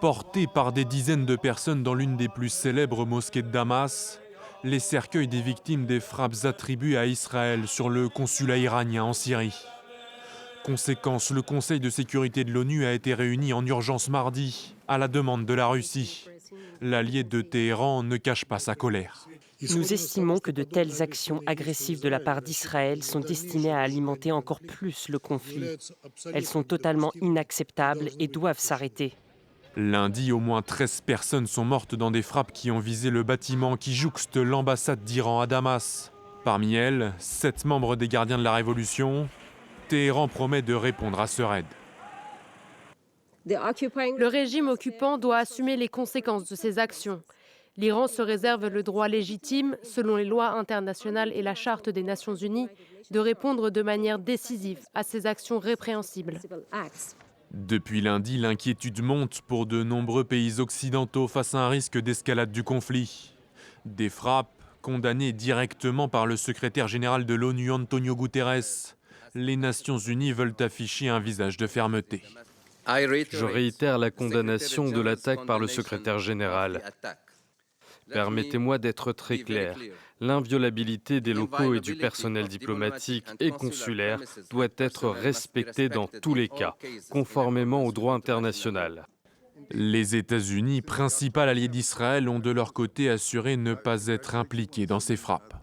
Portés par des dizaines de personnes dans l'une des plus célèbres mosquées de Damas, les cercueils des victimes des frappes attribuées à Israël sur le consulat iranien en Syrie. Conséquence, le Conseil de sécurité de l'ONU a été réuni en urgence mardi, à la demande de la Russie. L'allié de Téhéran ne cache pas sa colère. Nous estimons que de telles actions agressives de la part d'Israël sont destinées à alimenter encore plus le conflit. Elles sont totalement inacceptables et doivent s'arrêter. Lundi, au moins 13 personnes sont mortes dans des frappes qui ont visé le bâtiment qui jouxte l'ambassade d'Iran à Damas. Parmi elles, 7 membres des gardiens de la Révolution. Téhéran promet de répondre à ce raid. Le régime occupant doit assumer les conséquences de ses actions. L'Iran se réserve le droit légitime, selon les lois internationales et la Charte des Nations Unies, de répondre de manière décisive à ces actions répréhensibles. Depuis lundi, l'inquiétude monte pour de nombreux pays occidentaux face à un risque d'escalade du conflit. Des frappes condamnées directement par le secrétaire général de l'ONU, Antonio Guterres. Les Nations Unies veulent afficher un visage de fermeté. Je réitère la condamnation de l'attaque par le secrétaire général. Permettez-moi d'être très clair. L'inviolabilité des locaux et du personnel diplomatique et consulaire doit être respectée dans tous les cas, conformément au droit international. Les États-Unis, principal allié d'Israël, ont de leur côté assuré ne pas être impliqués dans ces frappes.